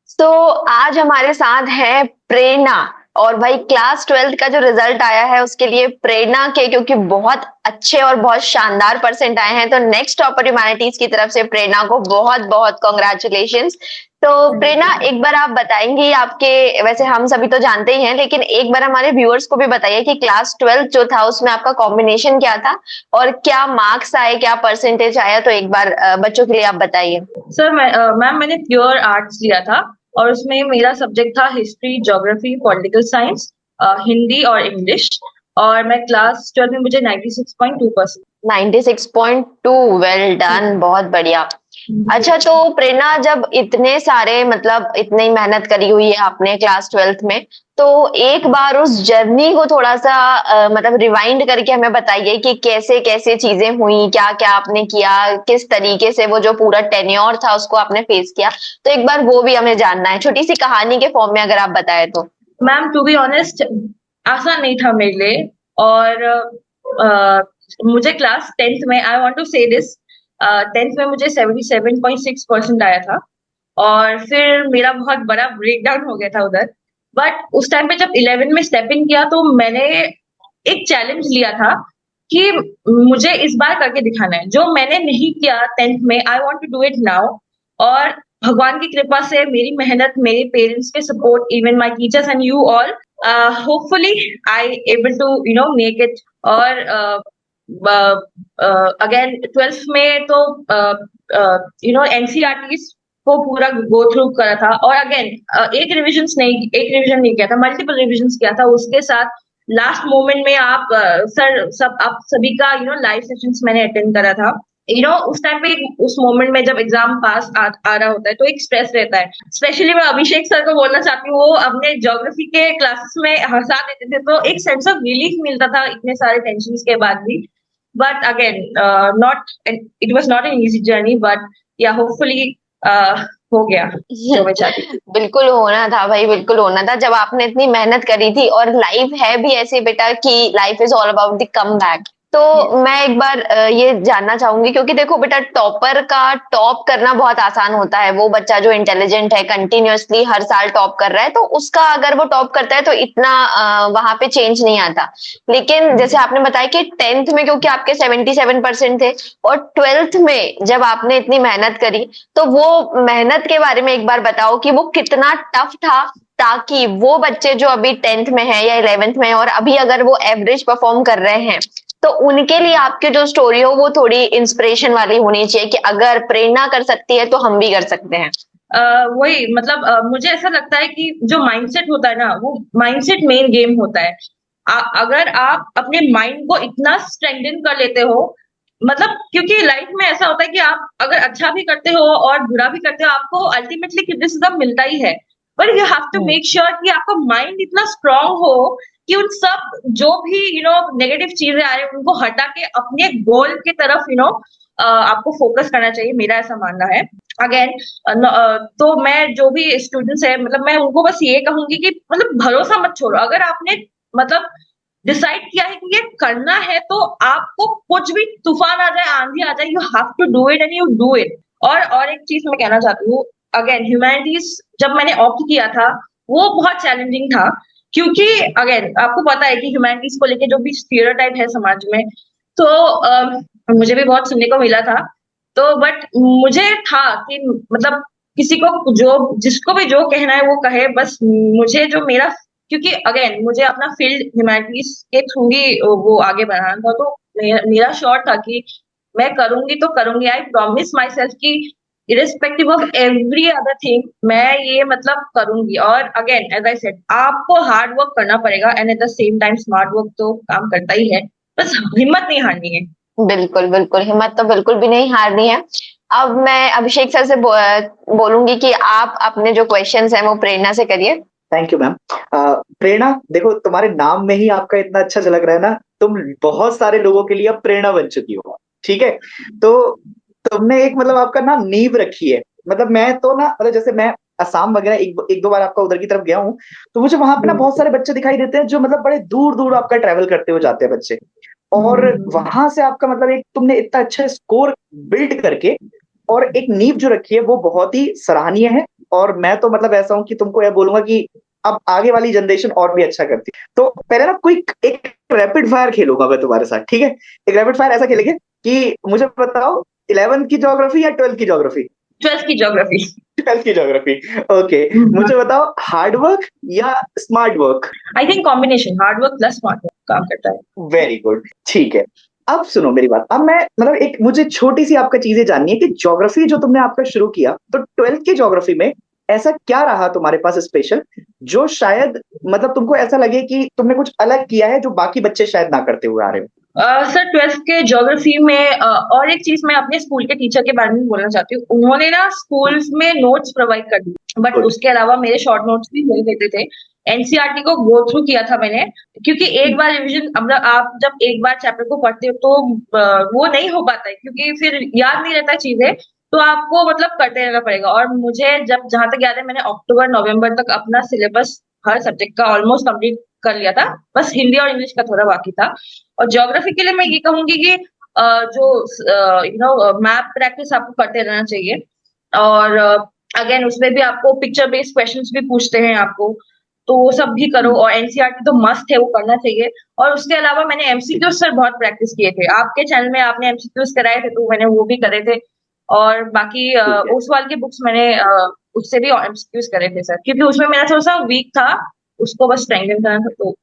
तो आज हमारे साथ है प्रेरणा। और भाई क्लास 12th का जो रिजल्ट आया है उसके लिए प्रेरणा के क्योंकि बहुत अच्छे और बहुत शानदार परसेंट आए हैं, तो नेक्स्ट टॉपर ह्यूमैनिटीज की तरफ से प्रेरणा को बहुत बहुत कॉन्ग्रेचुलेशंस। तो प्रेरणा, एक बार आप बताएंगी आपके, वैसे हम सभी तो जानते ही हैं लेकिन एक बार हमारे व्यूअर्स को भी बताइए कि क्लास 12th जो था उसमें आपका कॉम्बिनेशन क्या था और क्या मार्क्स आए, क्या परसेंटेज आया, तो एक बार बच्चों के लिए आप बताइए। सर मैम मैंने प्योर आर्ट्स लिया था और उसमें मेरा सब्जेक्ट था history, geography, political science, Hindi और इंग्लिश। और मैं क्लास 12 में मुझे 96.2%। 96.2, वेल डन, बहुत बढ़िया। अच्छा, तो प्रेरणा, जब इतने सारे मतलब इतनी मेहनत करी हुई है आपने क्लास 12th में, तो एक बार उस जर्नी को थोड़ा सा मतलब रिवाइंड करके हमें बताइए कि कैसे कैसे चीजें हुई, क्या क्या आपने किया, किस तरीके से वो जो पूरा टेन्योर था उसको आपने फेस किया। तो एक बार वो भी हमें जानना है, छोटी सी कहानी के फॉर्म में अगर आप बताए तो। मैम टू बी ऑनेस्ट आसान नहीं था मेरे लिए। और मुझे क्लास 10th में, आई वांट टू से दिस, 10th में मुझे 77.6% आया था। और फिर मेरा बहुत बड़ा ब्रेकडाउन हो गया था उधर। बट उस टाइम पे जब 11 में स्टेप इन किया तो मैंने एक चैलेंज लिया था कि मुझे इस बार करके दिखाना है जो मैंने नहीं किया 10th में। I want to do it now. और भगवान की कृपा से, मेरी मेहनत, मेरे पेरेंट्स के support, even my teachers and you all, hopefully I able to make it. और अगेन 12th में तो एनसीईआरटीज को पूरा गो थ्रू करा था। और अगेन एक रिवीजन नहीं किया था, मल्टीपल रिवीजन किया था उसके साथ। लास्ट मोमेंट में आप आप सभी का लाइव सेशंस मैंने अटेंड करा था। उस टाइम पे उस मोमेंट में जब एग्जाम पास आ रहा होता है तो एक स्ट्रेस रहता है। स्पेशली मैं अभिषेक सर को बोलना चाहती हूँ, वो अपने ज्योग्राफी के क्लासेस में हंसा देते थे तो एक सेंस ऑफ रिलीफ मिलता था इतने सारे टेंशन के बाद भी। But again not, it was not an easy journey, but या होपफुली हो गया जो मैं चाहती थी। बिल्कुल होना था भाई, बिल्कुल होना था जब आपने इतनी मेहनत करी थी। और लाइफ है भी ऐसे बेटा कि life is all about the come back. तो मैं एक बार ये जानना चाहूंगी, क्योंकि देखो बेटा, टॉपर का टॉप करना बहुत आसान होता है। वो बच्चा जो इंटेलिजेंट है, कंटिन्यूअसली हर साल टॉप कर रहा है, तो उसका अगर वो टॉप करता है तो इतना वहां पे चेंज नहीं आता। लेकिन जैसे आपने बताया कि 10th में क्योंकि आपके 77% थे, और 12th में जब आपने इतनी मेहनत करी, तो वो मेहनत के बारे में एक बार बताओ कि वो कितना टफ था, ताकि वो बच्चे जो अभी 10th में है या 11th में है और अभी अगर वो एवरेज परफॉर्म कर रहे हैं, तो उनके लिए आपकी जो स्टोरी हो वो थोड़ी इंस्पिरेशन वाली होनी चाहिए कि अगर प्रेरणा कर सकती है तो हम भी कर सकते हैं। वही मतलब मुझे ऐसा लगता है कि जो माइंडसेट होता है ना, वो माइंडसेट मेन गेम होता है। अगर आप अपने माइंड को इतना स्ट्रेंथन कर लेते हो, मतलब क्योंकि लाइफ में ऐसा होता है कि आप अगर अच्छा भी करते हो और बुरा भी करते हो, आपको अल्टीमेटली क्रिटिसिज्म मिलता ही है। But you have to hmm. Make sure कि आपका माइंड इतना स्ट्रांग हो कि उन सब जो भी नेगेटिव चीजें आ रही हैं उनको हटा के अपने गोल की तरफ आपको फोकस करना चाहिए, मेरा ऐसा मानना है। अगेन तो मैं जो भी स्टूडेंट्स है, मतलब मैं उनको बस ये कहूंगी कि मतलब भरोसा मत छोड़ो। अगर आपने मतलब डिसाइड किया है कि ये करना है तो आपको कुछ भी तूफान आ जाए, आंधी आ जाए, you have to do it and you do it. और एक चीज मैं कहना चाहती हूँ, अगेन ह्यूमैनिटीज जब मैंने ऑप्ट किया था वो बहुत चैलेंजिंग था। क्योंकि अगेन आपको पता है कि ह्यूमैनिटीज को लेके जो भी स्टीरियोटाइप है समाज में, तो मुझे भी बहुत सुनने को मिला था। तो बट मुझे था कि मतलब किसी को जो, जिसको भी जो कहना है वो कहे, बस मुझे जो मेरा, क्योंकि अगेन मुझे अपना फील्ड ह्यूमैनिटीज के थ्रू ही वो आगे बढ़ाना था। तो मेरा श्योर था कि मैं करूंगी तो करूंगी। आई प्रॉमिस माई सेल्फ कि irrespective of every other thing मैं ये मतलब करूंगी। और अगेन एज आई सेड, आपको हार्ड वर्क करना पड़ेगा and at the same time smart work तो काम करता ही है। बस हिम्मत नहीं हारनी है। बिल्कुल बिल्कुल, हिम्मत तो बिल्कुल भी नहीं हारनी है। अब मैं अभिषेक सर से बोलूंगी कि आप अपने जो क्वेश्चंस हैं वो प्रेरणा से करिए। Thank you ma'am. प्रेरणा, देखो तुम्हारे नाम में ही आपका इतना अच्छा झलक रहा है ना, तुम बहुत सारे लोगों के लिए अब प्रेरणा बन चुकी हो। ठीक है, तो तुमने एक मतलब आपका ना नींव रखी है। मतलब मैं तो ना, मतलब जैसे मैं असम वगैरह एक दो बार आपका उधर की तरफ गया हूँ, तो मुझे वहां पे ना बहुत सारे बच्चे दिखाई देते हैं जो मतलब बड़े दूर दूर आपका ट्रैवल करते हुए जाते हैं बच्चे। और वहां से आपका मतलब एक तुमने इतना अच्छा स्कोर बिल्ड करके और एक नींव जो रखी है वो बहुत ही सराहनीय है। और मैं तो मतलब ऐसा हूं कि तुमको यह बोलूंगा कि अब आगे वाली जनरेशन और भी अच्छा करती है। तो पहले ना कोई एक रैपिड फायर खेलूंगा मैं तुम्हारे साथ, ठीक है? एक रैपिड फायर ऐसा खेलेंगे कि मुझे बताओ 11th की ज्योग्राफी या 12th की ज्योग्राफी? 12th की ज्योग्राफी। 12th की ज्योग्राफी, ओके। मुझे बताओ हार्ड वर्क या smart work? I think combination hard work plus smart work काम करता है। वेरी गुड, ठीक है। अब सुनो मेरी बात। अब मैं मतलब एक मुझे छोटी सी आपका चीजें जाननी है कि ज्योग्राफी जो तुमने आपका शुरू किया, तो 12th की ज्योग्राफी में ऐसा क्या रहा तुम्हारे पास स्पेशल, जो शायद मतलब तुमको ऐसा लगे कि तुमने कुछ अलग किया है जो बाकी बच्चे शायद ना करते हुए आ रहे हो? सर 12th के ज्योग्राफी में और एक चीज मैं अपने स्कूल के टीचर के बारे में बोलना चाहती हूँ। उन्होंने ना स्कूल्स में नोट्स प्रोवाइड कर दिए, बट Good. उसके अलावा मेरे शॉर्ट नोट्स भी मिल देते थे। एनसीईआरटी को गो थ्रू किया था मैंने, क्योंकि एक बार रिवीजन मतलब आप जब एक बार चैप्टर को पढ़ते हो तो वो नहीं हो पाता है, क्योंकि फिर याद नहीं रहता चीजें, तो आपको मतलब करते रहना पड़ेगा। और मुझे जब जहां तक याद है मैंने अक्टूबर नवंबर तक अपना सिलेबस हर सब्जेक्ट का ऑलमोस्ट कंप्लीट कर लिया था, बस हिंदी और इंग्लिश का थोड़ा बाकी था। और ज्योग्राफी के लिए मैं ये कहूंगी कि जो मैप प्रैक्टिस आपको करते रहना चाहिए। और अगेन उसमें भी आपको पिक्चर बेस्ड क्वेश्चंस भी पूछते हैं आपको, तो वो सब भी करो। और एनसीईआरटी तो मस्ट है, वो करना चाहिए। और उसके अलावा मैंने एमसीक्यूज सर बहुत प्रैक्टिस किए थे। आपके चैनल में आपने एमसीक्यूज कराए थे, तो मैंने वो भी करे थे। और बाकी ठीक है। ओसवाल की बुक्स मैंने उससे भी एमसीक्यूज करे थे सर, क्योंकि उसमें मेरा थोड़ा सा वीक था, उसको बस स्ट्रेंथन करना था। तो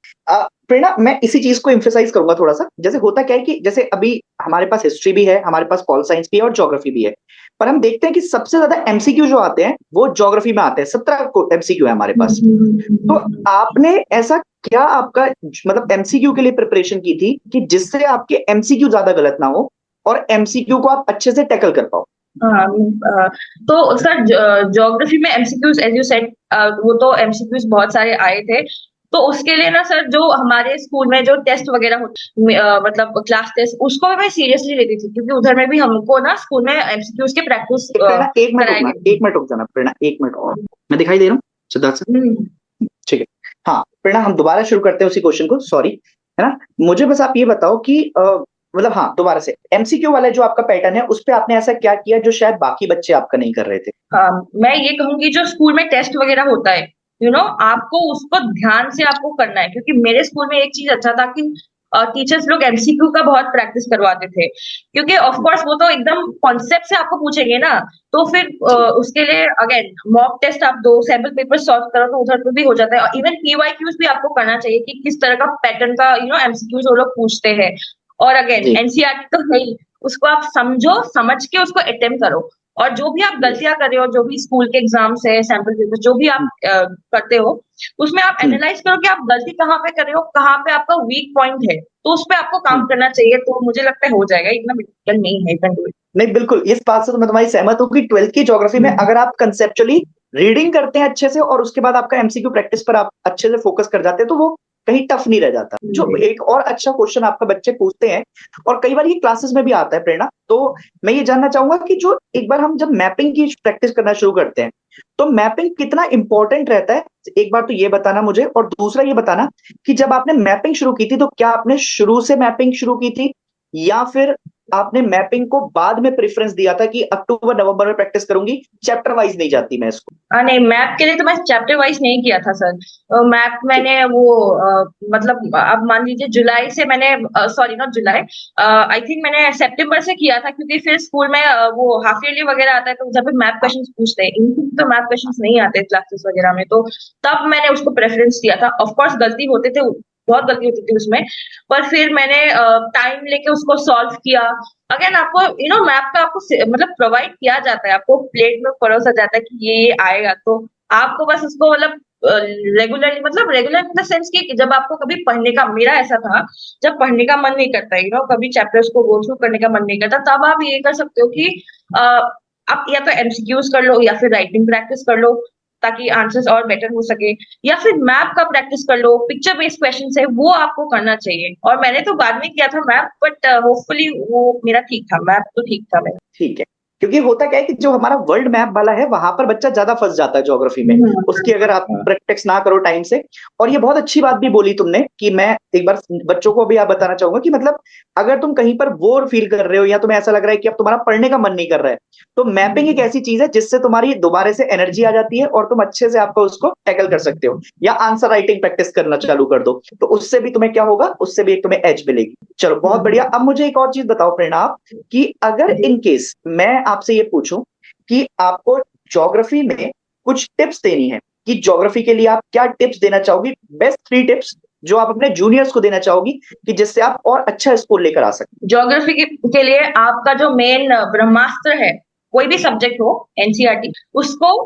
प्रेरणा, मैं इसी चीज को एम्फेसाइज करूंगा थोड़ा सा। जैसे होता क्या है कि जैसे अभी हमारे पास हिस्ट्री भी है, हमारे पास पॉल साइंस भी है और ज्योग्राफी भी है, पर हम देखते हैं कि सबसे ज्यादा एमसीक्यू जो आते हैं वो ज्योग्राफी में आते हैं। 17 एमसीक्यू है हमारे पास। तो आपने ऐसा क्या आपका मतलब एमसीक्यू के लिए प्रिपरेशन की थी कि जिससे आपके एमसीक्यू ज्यादा गलत ना हो और एमसीक्यू को आप अच्छे से टैकल कर पाओ? हाँ, तो सर ज्योग्राफी में एमसीक्यूज एज यू सेड, वो तो एमसीक्यूज बहुत सारे आए थे। तो उसके लिए ना सर, जो हमारे स्कूल में जो टेस्ट वगैरह होते मतलब क्लास टेस्ट, उसको भी मैं सीरियसली लेती थी, क्योंकि उधर में भी हमको ना स्कूल में एमसीक्यूज के प्रैक्टिस प्रेरणा एक मिनट कराए रुकना, गए। 1 मिनट रुक जाना प्रेरणा, 1 मिनट और। मैं दिखाई दे रहा हूँ सिद्धार्थ सर? ठीक है। हाँ प्रेरणा, हम दोबारा शुरू करते हैं उसी क्वेश्चन को, सॉरी, है ना? मुझे बस आप ये बताओ कि मतलब हाँ, दोबारा से एमसीक्यू वाला जो आपका पैटर्न है उस पे आपने ऐसा क्या किया जो शायद बाकी बच्चे आपका नहीं कर रहे थे? हाँ, मैं ये कहूंगी जो स्कूल में टेस्ट वगैरह होता है, आपको उसको ध्यान से आपको करना है। क्योंकि मेरे स्कूल में एक चीज अच्छा था कि टीचर्स लोग एमसीक्यू का बहुत प्रैक्टिस करवाते थे, क्योंकि ऑफ कोर्स वो तो एकदम कॉन्सेप्ट से आपको पूछेंगे ना, तो फिर उसके लिए अगेन मॉक टेस्ट आप दो, सैम्पल पेपर सॉल्व करो, तो उधर पे भी हो जाता है। और इवन पीवाईक्यूज भी आपको करना चाहिए कि किस तरह का पैटर्न का एमसीक्यूज वो लोग पूछते हैं। और अगेन जी। एनसीईआरटी तो है ही, उसको आप समझो, समझ के उसको अटेम्प्ट करो। और जो भी आप गलतियां कर रहे हो, जो भी स्कूल के एग्जाम्स है, सैम्पल पेपर जो भी आप करते हो, उसमें आप एनालाइज करो कि आप गलती कहाँ पे कर रहे हो, कहाँ पे आपका वीक पॉइंट है, तो उस पे आपको काम करना चाहिए। तो मुझे लगता है हो जाएगा, इतना डिफिकल्ट नहीं है, कैन डू इट। नहीं, बिल्कुल इस बात से तो मैं तुम्हारी सहमत हूँ कि 12th की ज्योग्राफी में अगर आप कंसेप्चुअली रीडिंग करते हैं अच्छे से और उसके बाद आपका एमसीक्यू प्रैक्टिस पर आप अच्छे से फोकस कर जाते हैं, तो वो कहीं टफ नहीं रह जाता। जो एक और अच्छा क्वेश्चन आपका बच्चे पूछते हैं और कई बार ये क्लासेस में भी आता है प्रेरणा, तो मैं ये जानना चाहूंगा कि जो एक बार हम जब मैपिंग की प्रैक्टिस करना शुरू करते हैं, तो मैपिंग कितना इंपॉर्टेंट रहता है? एक बार तो ये बताना मुझे, और दूसरा ये बताना कि जब आपने मैपिंग शुरू की थी तो क्या आपने शुरू से मैपिंग शुरू की थी या फिर आपने मैपिंग को बाद में प्रेफरेंस दिया था कि अक्टूबर नवंबर में प्रैक्टिस करूंगी, चैप्टर वाइज नहीं जाती मैं इसको? नहीं, मैप के लिए तो मैं चैप्टर वाइज नहीं किया था सर। मैप मैंने वो मतलब अब मान लीजिए जुलाई से मैंने, sorry not July, I think मैंने सितंबर से किया था, क्योंकि फिर स्कूल में वो हाफ ईयरली वगैरह आता है, तो जब भी मैप क्वेश्चंस पूछते हैं, इनकी तो मैप क्वेश्चंस नहीं आते क्लासेस वगैरह में, तो तब मैंने उसको प्रेफरेंस दिया था। ऑफकोर्स गलती होते थे, बहुत गलती होती थी उसमें, पर फिर मैंने टाइम लेके उसको सॉल्व किया। अगेन आपको मैप पे आपको मतलब प्रोवाइड किया जाता है, आपको प्लेट में परोसा जाता है कि ये आएगा, तो आपको बस उसको मतलब रेगुलरली, मतलब रेगुलर इन द सेंस कि जब आपको कभी पढ़ने का, मेरा ऐसा था, जब पढ़ने का मन नहीं करता, कभी चैप्टर्स को गो थ्रू करने का मन नहीं करता, तब आप ये कर सकते हो कि आप या तो एमसीक्यूज कर लो या फिर राइटिंग प्रैक्टिस कर लो, ताकि आंसर्स और बेटर हो सके, या फिर मैप का प्रैक्टिस कर लो। पिक्चर बेस्ड क्वेश्चन है वो आपको करना चाहिए। और मैंने तो बाद में किया था मैप, बट होपफुली वो मेरा ठीक था, मैप तो ठीक था मेरा। ठीक है, क्योंकि होता क्या है कि जो हमारा वर्ल्ड मैप वाला है वहां पर बच्चा ज्यादा फंस जाता है ज्योग्राफी में, उसकी अगर आप प्रैक्टिस ना करो टाइम से। और ये बहुत अच्छी बात भी बोली तुमने कि मैं एक बार बच्चों को भी आप बताना चाहूंगा कि मतलब अगर तुम कहीं पर बोर फील कर रहे हो या तुम्हें ऐसा लग रहा है कि अब तुम्हारा पढ़ने का मन नहीं कर रहा है, तो मैपिंग एक ऐसी चीज है जिससे तुम्हारी दोबारा से एनर्जी आ जाती है और तुम अच्छे से आपको उसको टैकल कर सकते हो। या आंसर राइटिंग प्रैक्टिस करना चालू कर दो, तो उससे भी तुम्हें क्या होगा, उससे भी एक तुम्हें एज मिलेगी। चलो बहुत बढ़िया। अब मुझे एक और चीज बताओ प्रेरणा आप, कि अगर इन केस मैं आपसे ये पूछूं कि आपको ज्योग्राफी में कुछ टिप्स देनी है, कि ज्योग्राफी के लिए आप क्या टिप्स देना चाहोगी, बेस्ट 3 टिप्स जो आप अपने जूनियर्स को देना चाहोगी कि जिससे आप और अच्छा स्कोर लेकर आ सकें। ज्योग्राफी के लिए आपका जो मेन ब्रह्मास्त्र है, कोई भी सब्जेक्ट हो, एनसीईआरटी, उसको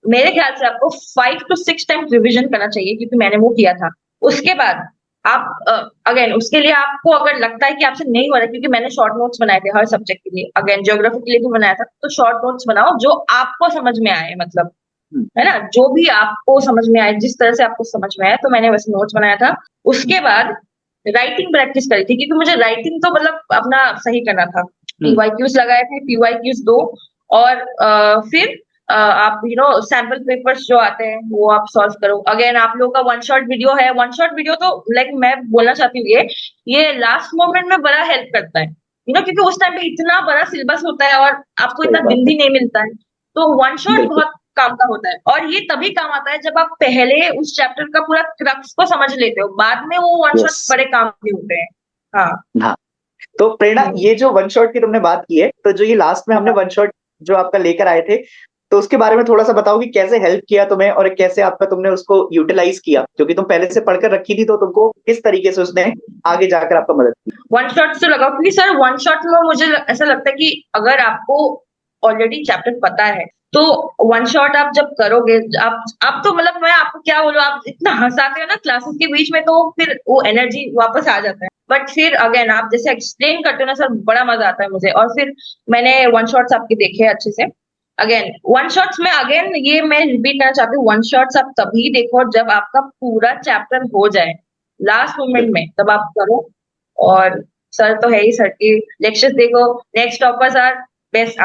मेरे ख्याल से आपको 5 to 6 टाइम्स रिविजन करना चाहिए, क्योंकि मैंने वो किया था। उसके बाद आप अगेन उसके लिए आपको अगर लगता है कि आपसे नहीं हो रहा, क्योंकि मैंने शॉर्ट नोट्स बनाए थे हर सब्जेक्ट के लिए, अगेन ज्योग्राफी के लिए भी बनाया था, तो शॉर्ट नोट्स बनाओ जो आपको समझ में आए, मतलब है ना, जो भी आपको समझ में आए, जिस तरह से आपको समझ में आए, तो मैंने वैसे नोट्स बनाया था। उसके बाद राइटिंग प्रैक्टिस करी थी, क्योंकि मुझे राइटिंग तो मतलब अपना सही करना था। पीवाईक्यूज लगाए थे, पीवाईक्यूज 2, और फिर आप सैम्पल पेपर्स जो आते हैं वो आप सॉल्व करो। अगेन आप लोगों का वन शॉट वीडियो है, वन शॉट वीडियो तो लाइक मैं बोलना चाहती हूँ ये लास्ट मोमेंट में बड़ा हेल्प करता है, क्योंकि उस टाइम पे इतना बड़ा सिलेबस होता है और आपको इतना दिन भी नहीं मिलता है, तो वन शॉट बहुत काम का होता है। और ये तभी काम आता है जब आप पहले उस चैप्टर का पूरा क्रक्स को समझ लेते हो, बाद में वो वन शॉट बड़े काम के होते हैं। हाँ, तो प्रेरणा ये जो वन शॉट की तुमने बात की है, तो जो ये लास्ट में हमने वन शॉट जो आपका लेकर आए थे, तो उसके बारे में थोड़ा सा बताओ कि कैसे हेल्प किया तुम्हें और कैसे आपका तुमने उसको यूटिलाइज किया, क्योंकि तुम पहले से पढ़कर रखी थी, तो तुमको किस तरीके से उसने आगे जाकर आपका मदद की। वन शॉट से लगाओ, क्योंकि सर वन शॉट में मुझे ऐसा लगता है कि अगर आपको ऑलरेडी चैप्टर पता है, तो वन शॉट आप जब करोगे, आप तो मतलब मैं आपको क्या बोलूं, आप इतना हंसाते हो ना क्लासेस के बीच में, तो फिर वो एनर्जी वापस आ जाता है। बट फिर अगेन आप जैसे एक्सप्लेन करते हो ना सर, बड़ा मजा आता है मुझे। और फिर मैंने वन शॉट्स आपके देखे अच्छे से। अगेन वन शॉट्स में अगेन ये मैं रिपीट करना चाहती हूँ, वन शॉट्स आप तभी देखो जब आपका पूरा चैप्टर हो जाए, लास्ट मोमेंट में तब आप करो। और सर तो है ही, सर की लेक्चर्स देखो, next toppers are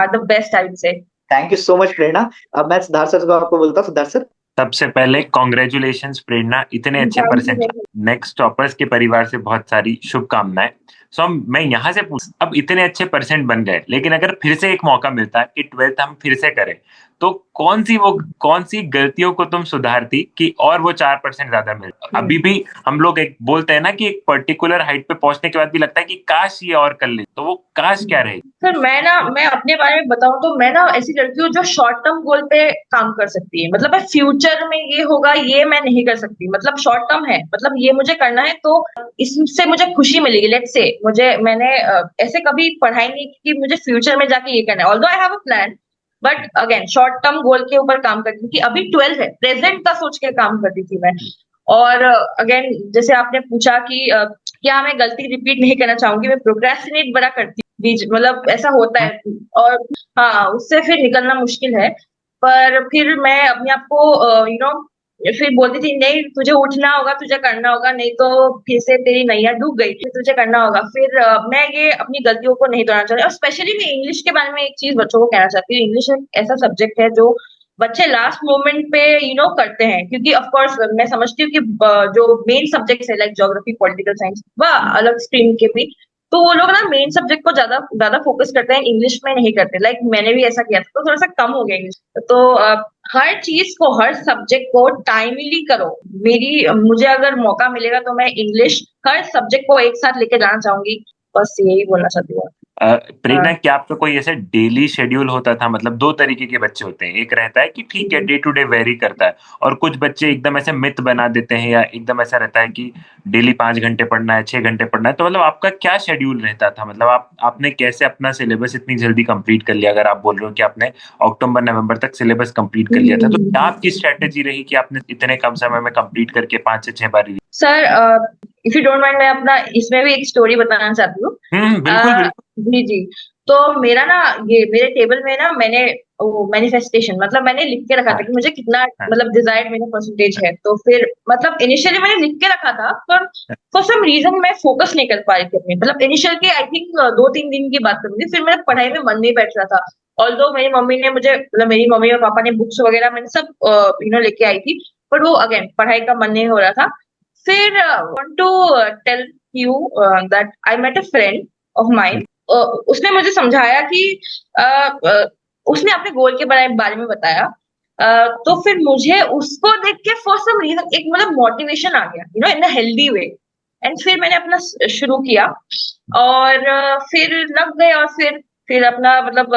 the best I would say. Thank you so much Prerna. अब मैं सिद्धार्थ सर को आपको बोलता हूँ। सिद्धार्थ सर, सबसे पहले कॉन्ग्रेचुलेशंस प्रेरणा, इतने अच्छे परसेंट, नेक्स्ट टॉपर्स के परिवार से बहुत सारी शुभकामनाएं। सो मैं यहाँ से पूछ, अब इतने अच्छे परसेंट बन गए, लेकिन अगर फिर से एक मौका मिलता है कि 12th हम फिर से करें, तो कौन सी गलतियों को तुम सुधारती कि और वो 4% ज्यादा मिले? अभी भी हम लोग एक बोलते हैं ना कि एक पर्टिकुलर हाइट पे पहुंचने के बाद भी लगता है कि काश ये और कर ले, तो वो काश क्या रहेगी? सर मैं अपने बारे में बताऊं तो मैं ना ऐसी लड़की हूँ जो शॉर्ट टर्म गोल पे काम कर सकती है। मतलब फ्यूचर में ये होगा ये मैं नहीं कर सकती, मतलब शॉर्ट टर्म है, मतलब ये मुझे करना है तो इससे मुझे खुशी मिलेगी। लेट्स से मैंने ऐसे कभी पढ़ाई नहीं की कि मुझे फ्यूचर में जाके ये करना है, although I have a plan, but again short term goal के ऊपर काम करती थी कि अभी 12 है, प्रेजेंट का सोच के काम करती थी मैं। और अगेन जैसे आपने पूछा कि क्या मैं गलती रिपीट नहीं करना चाहूंगी, मैं प्रोक्रेस्टिनेट बड़ा करती बीच, मतलब ऐसा होता है, और हाँ उससे फिर निकलना मुश्किल है। पर फिर मैं अपने आप को फिर बोलती थी नहीं तुझे उठना होगा, तुझे करना होगा, नहीं तो फिर से तेरी नैया डूब गई, फिर तुझे करना होगा। फिर मैं ये अपनी गलतियों को नहीं दोहराना चाहती। और स्पेशली मैं इंग्लिश के बारे में एक चीज बच्चों को कहना चाहती हूँ, इंग्लिश एक ऐसा सब्जेक्ट है जो बच्चे लास्ट मोमेंट पे करते हैं, क्योंकि ऑफ कोर्स मैं समझती हूँ कि जो मेन सब्जेक्ट है लाइक ज्योग्राफी, पॉलिटिकल साइंस व अलग स्ट्रीम के भी, तो वो लोग ना मेन सब्जेक्ट को ज्यादा ज्यादा फोकस करते हैं, इंग्लिश में नहीं करते। लाइक मैंने भी ऐसा किया था, तो थोड़ा सा कम हो गया इंग्लिश। तो हर चीज को, हर सब्जेक्ट को टाइमली करो। मुझे अगर मौका मिलेगा तो मैं इंग्लिश हर सब्जेक्ट को एक साथ लेके जाना चाहूंगी, बस यही बोलना चाहती हूँ। प्रेरणा, क्या आपका कोई ऐसा डेली शेड्यूल होता था? मतलब 2 तरीके के बच्चे होते हैं, एक रहता है कि ठीक है डे टू डे वेरी करता है, और कुछ बच्चे एकदम ऐसे मिथ बना देते हैं, या एकदम ऐसा रहता है कि डेली 5 घंटे पढ़ना है, 6 घंटे पढ़ना है। तो मतलब आपका क्या शेड्यूल रहता था? मतलब आपने कैसे अपना सिलेबस इतनी जल्दी कंप्लीट कर लिया? अगर आप बोल रहे हो कि आपने अक्टूबर नवंबर तक सिलेबस कंप्लीट कर लिया था, तो क्या आपकी स्ट्रेटेजी रही कि आपने इतने कम समय में कंप्लीट करके 5 से 6 बार? Sir if you don't mind, मैं अपना इसमें भी एक स्टोरी बताना चाहती हूँ। बिल्कुल बिल्कुल। जी जी। तो मेरा ना ये मेरे टेबल में ना मैंने मैनिफेस्टेशन, मतलब मैंने लिख के रखा था हाँ, कि मुझे कितना हाँ, मतलब डिजायर्ड मेरा परसेंटेज है। तो फिर मतलब इनिशियली मैंने लिख के रखा था, पर फॉर सम रीजन मैं फोकस नहीं कर पा रही थी अपने, मतलब इनिशियल के आई थिंक 2-3 दिन की बात करूंगी, फिर मेरा पढ़ाई में मन नहीं बैठ रहा था। ऑल्दो मेरी मम्मी ने मुझे, मतलब मेरी मम्मी और पापा ने बुक्स वगैरह मैंने सब लेके आई थी, पर वो अगेन पढ़ाई का मन नहीं हो रहा था। फिर want to tell you that I met a friend of mine. उसने मुझे समझाया कि अ, अ, उसने अपने गोल के बारे में बताया। तो फिर मुझे उसको देख के फॉर सम रीजन एक मतलब मोटिवेशन आ गया, इन अ हेल्दी वे। एंड फिर मैंने अपना शुरू किया, और फिर लग गए, और फिर अपना मतलब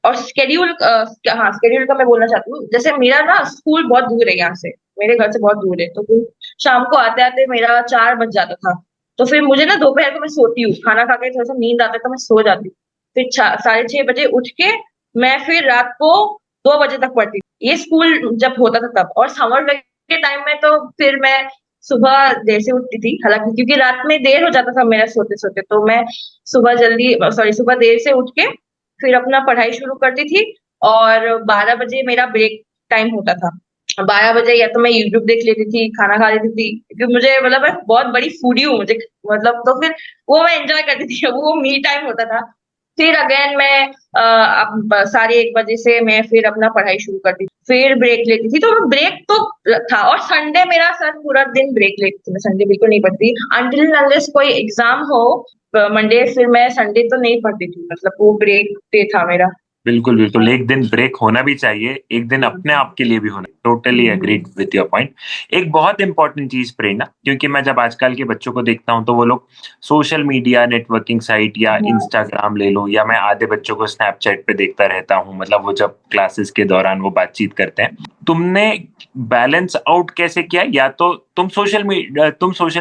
और स्केड्यूल, हाँ स्केड्यूल का मैं बोलना चाहती हूँ। जैसे मेरा ना स्कूल बहुत दूर है यहाँ से, मेरे घर से बहुत दूर है, तो फिर शाम को आते आते मेरा 4 बज जाता था। तो फिर मुझे ना दोपहर को मैं सोती हूँ, खाना खा के थोड़ा सा नींद आता है तो मैं सो जाती हूँ। फिर 6:30 बजे उठ के मैं फिर रात को 2 बजे तक पढ़ती थी। ये स्कूल जब होता था तब, और समर ब्रेक के टाइम में तो फिर मैं सुबह देर से उठती थी, हालांकि क्योंकि रात में देर हो जाता था मेरा सोते सोते, तो मैं सुबह देर से उठ के फिर अपना पढ़ाई शुरू करती थी। और 12 बजे मेरा ब्रेक टाइम होता था। 12 बजे या तो मैं यूट्यूब देख लेती थी, खाना खा लेती थी, क्योंकि मुझे मतलब मैं बहुत बड़ी फूडी हूँ मुझे, मतलब तो फिर वो मैं एंजॉय करती थी, वो मी टाइम होता था। फिर अगेन मैं अब 1:30 बजे से मैं फिर अपना पढ़ाई शुरू करती थी, फिर ब्रेक लेती थी। तो ब्रेक तो था, और संडे मेरा सर पूरा दिन ब्रेक लेती थी, मैं संडे बिल्कुल नहीं पढ़ती अनटिल अनलेस कोई एग्जाम हो मंडे, फिर मैं संडे तो नहीं पढ़ती थी, मतलब वो ब्रेक पे था मेरा। बिल्कुल, बिल्कुल। एक दिन ब्रेक होना भी चाहिए, एक दिन अपने आप के लिए भी होना। Totally agreed with your point. एक बहुत इम्पोर्टेंट चीज़ प्रेरणा, क्योंकि मैं जब आजकल के बच्चों को देखता हूँ, तो वो लोग सोशल मीडिया, नेटवर्किंग साइट या इंस्टाग्राम ले लो, या मैं आधे बच्चों को स्नैपचैट पे देखता रहता हूँ, मतलब वो जब क्लासेस के दौरान वो बातचीत करते हैं। तुमने बैलेंस आउट कैसे किया? या तो तुम सोशल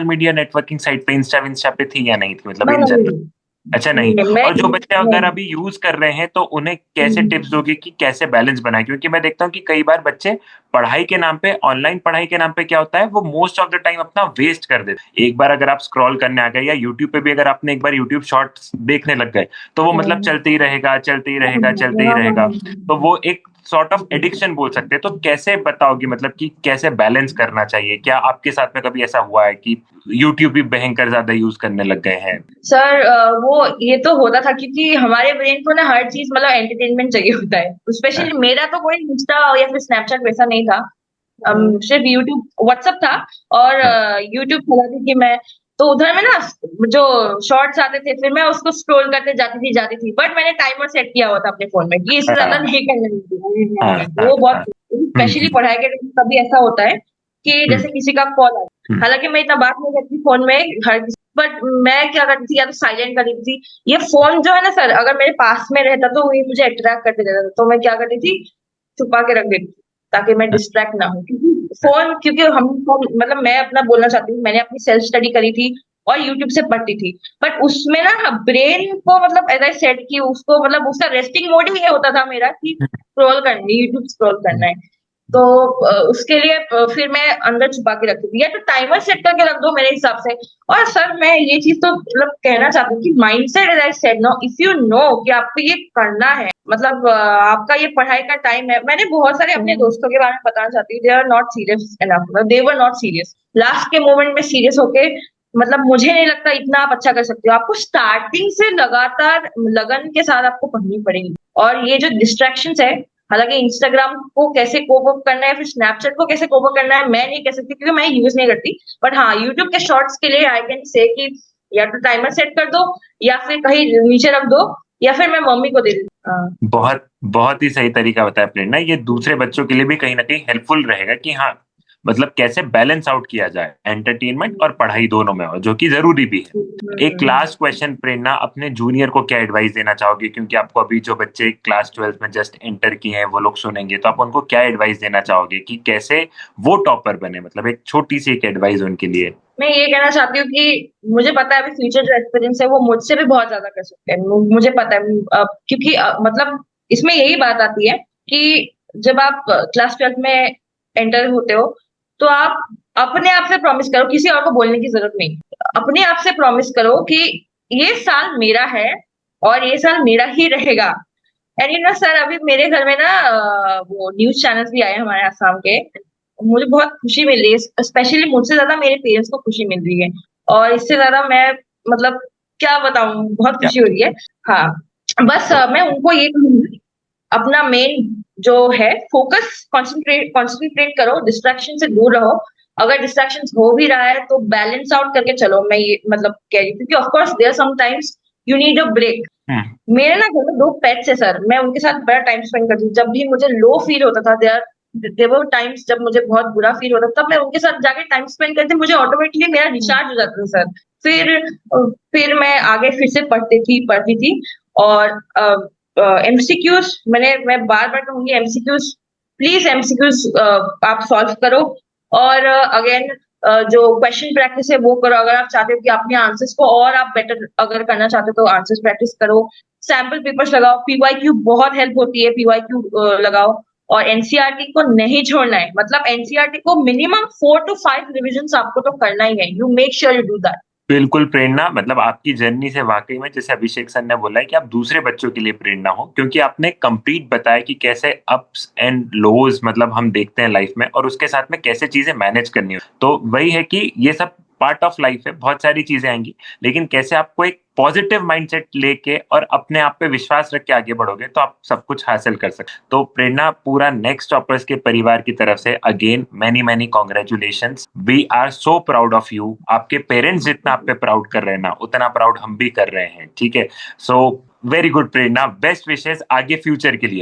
मीडिया नेटवर्किंग साइट पे इंस्टा पे थी या नहीं थी? मतलब इन जनरल। नहीं, अच्छा, नहीं। नहीं, मैं और जो बच्चे अगर नहीं। अभी यूज़ कर रहे हैं, तो उन्हें कैसे टिप्स दोगे कि कैसे बैलेंस बनाएँ? क्योंकि मैं देखता हूँ कि कई बार बच्चे पढ़ाई के नाम पे, ऑनलाइन पढ़ाई के नाम पे क्या होता है, वो मोस्ट ऑफ द टाइम अपना वेस्ट कर देते हैं। एक बार अगर आप स्क्रॉल करने आ गए, या यूट्यूब पे भी अगर आपने एक बार यूट्यूब शॉर्ट्स देखने लग गए, तो वो मतलब चलते ही रहेगा, चलते ही रहेगा, चलते ही रहेगा। तो वो एक सॉर्ट ऑफ एडिक्शन बोल सकते हैं। तो कैसे बताओगे, मतलब कि कैसे बैलेंस करना चाहिए? क्या आपके साथ में कभी ऐसा हुआ है कि यूट्यूब भी भयंकर ज़्यादा यूज़ करने लग गए हैं? सर वो ये तो होता था, क्योंकि हमारे ब्रेन को ना हर चीज मतलब एंटरटेनमेंट चाहिए होता है। हाँ, स्पेशली मेरा तो कोई इंस्टा या फिर स्नैपचैट वैसा नहीं था। सिर्फ यूट्यूब व्हाट्सएप था, और हाँ। यूट्यूब चलाती थी मैं। तो उधर में ना जो शॉर्ट्स आते थे, फिर मैं उसको स्क्रॉल करते जाती थी, बट मैंने टाइमर सेट किया हुआ था अपने फोन में कि इससे ज्यादा हाँ, नहीं करने हाँ, देती। हाँ, वो बहुत, हाँ। हुँ, स्पेशली हुँ, पढ़ाई के टाइम कभी ऐसा होता है कि हुँ, जैसे किसी का कॉल आया, हुँ। हालांकि मैं इतना बात नहीं करती फोन में हर, बट मैं क्या करती थी, या तो साइलेंट कर देती थी। ये फोन जो है ना सर, अगर मेरे पास में रहता तो ये मुझे अट्रैक्ट करते रहता था, तो मैं क्या करती थी, छुपा के रख देती थी, ताकि मैं डिस्ट्रैक्ट ना हूँ। क्योंकि मतलब मैं अपना बोलना चाहती हूँ, मैंने अपनी सेल्फ स्टडी करी थी और यूट्यूब से पढ़ती थी, बट उसमें ना ब्रेन को मतलब एज आई सेड कि उसको मतलब उसका रेस्टिंग मोड ही ये होता था मेरा कि स्क्रॉल करना है, यूट्यूब स्क्रॉल करना है। तो उसके लिए फिर मैं अंदर छुपा के रखती थी, या तो टाइमर सेट करके रख दो मेरे हिसाब से। और सर मैं ये चीज तो मतलब कहना चाहती हूँ कि mindset as I said no, if you know कि आपको ये करना है, मतलब आपका ये पढ़ाई का टाइम है। मैंने बहुत सारे अपने दोस्तों के बारे में बताना चाहती हूँ, they are not serious enough, they were not serious, last के मोमेंट में सीरियस होके, मतलब मुझे नहीं लगता इतना आप अच्छा कर सकते हो। आपको स्टार्टिंग से लगातार लगन के साथ आपको पढ़नी पड़ेगी। और ये जो डिस्ट्रैक्शंस है, हालांकि इंस्टाग्राम को कैसे कोप अप करना है, फिर स्नैपचैट को कैसे कोप अप करना है, मैं नहीं कह सकती क्योंकि मैं यूज नहीं करती। बट हाँ, यूट्यूब के शॉर्ट्स के लिए आई कैन से कि या तो टाइमर सेट कर दो, या फिर कहीं नीचे रख दो, या फिर मैं मम्मी को दे देती हूँ। बहुत बहुत ही सही तरीका बताया प्रेरणा। ये दूसरे बच्चों के लिए भी कहीं न कहीं हेल्पफुल रहेगा कि हाँ, मतलब कैसे बैलेंस आउट किया जाए, एंटरटेनमेंट और पढ़ाई दोनों में, और जो कि ज़रूरी भी है। एक लास्ट क्वेश्चन प्रेरणा, अपने जूनियर को क्या एडवाइस देना चाहोगे? क्योंकि आपको अभी जो बच्चे क्लास 12th में जस्ट एंटर किए हैं, वो लोग सुनेंगे, तो आप उनको क्या एडवाइस देना चाहोगे कि कैसे वो टॉपर बने? मतलब एक छोटी-सी एक एडवाइस उनके लिए। मैं ये कहना चाहती हूँ कि मुझे पता है अभी फ्यूचर जो एक्सपीरियंस है वो मुझसे भी बहुत ज्यादा कर सकते हैं। मुझे पता है, क्योंकि मतलब इसमें यही बात आती है कि जब आप क्लास 12 में एंटर होते हो, तो आप अपने आप से प्रॉमिस करो, किसी और को बोलने की जरूरत नहीं। अपने आप से प्रॉमिस करो कि ये साल मेरा है और ये साल मेरा ही रहेगा। एंड यू नो सर, अभी मेरे घर में ना वो न्यूज चैनल्स भी आए हमारे आसाम के। मुझे बहुत खुशी मिल रही है, स्पेशली मुझसे ज्यादा मेरे पेरेंट्स को खुशी मिल रही है। और इससे ज्यादा मैं मतलब क्या बताऊं, बहुत क्या खुशी हो रही है। हाँ, बस मैं उनको ये कहूंगी, अपना मेन जो है फोकस, कंसंट्रेट करो, डिस्ट्रैक्शन से दूर रहो। अगर डिस्ट्रैक्शन हो भी रहा है तो बैलेंस आउट करके चलो, मैं ये मतलब कह रही हूँ, क्योंकि of course there sometimes you need a break. मेरे ना घर में 2 पेट्स है सर, मैं उनके साथ बड़ा टाइम स्पेंड करती हूँ। जब भी मुझे लो फील होता था, देयर वर टाइम्स जब मुझे बहुत बुरा फील होता था, तब मैं उनके साथ जाके टाइम स्पेंड करती, मुझे ऑटोमेटिकली मेरा रिचार्ज हो जाता था सर। फिर मैं आगे फिर से पढ़ती थी। और एमसीक्यूज मैं बार-बार कहूँगी, एमसीक्यूज प्लीज़, एमसीक्यूज आप सॉल्व करो। और अगेन जो क्वेश्चन प्रैक्टिस है वो करो। अगर आप चाहते हो कि अपने आंसर्स को और आप बेटर अगर करना चाहते हो तो आंसर्स प्रैक्टिस करो। सैंपल पेपर्स लगाओ, पीवाईक्यू बहुत हेल्प होती है, पीवाईक्यू लगाओ। और एनसीईआरटी को नहीं छोड़ना है, मतलब एनसीईआरटी को मिनिमम 4 to 5 रिविजन्स आपको तो करना ही है। You make sure you do that. बिल्कुल प्रेरणा, मतलब आपकी जर्नी से वाक़ई में जैसे अभिषेक सर ने बोला है कि आप दूसरे बच्चों के लिए प्रेरणा हो, क्योंकि आपने कंप्लीट बताया कि कैसे अप्स एंड लोज़ मतलब हम देखते हैं लाइफ में और उसके साथ में कैसे चीज़ें मैनेज करनी हो। तो वही है कि ये सब पार्ट ऑफ लाइफ है, बहुत सारी चीज़ें आएँगी, लेकिन कैसे आपको एक पॉजिटिव माइंडसेट लेके और अपने आप पे विश्वास रख के आगे बढ़ोगे तो आप सब कुछ हासिल कर सकते। तो प्रेरणा, पूरा नेक्स्ट टॉपर्स के परिवार की तरफ से again many congratulations. We are so proud of you. आपके पेरेंट्स जितना आप पे प्राउड कर रहे हैं ना, उतना प्राउड हम भी कर रहे हैं, ठीक है? सो वेरी गुड प्रेरणा, बेस्ट विशेस आगे फ्यूचर के लिए।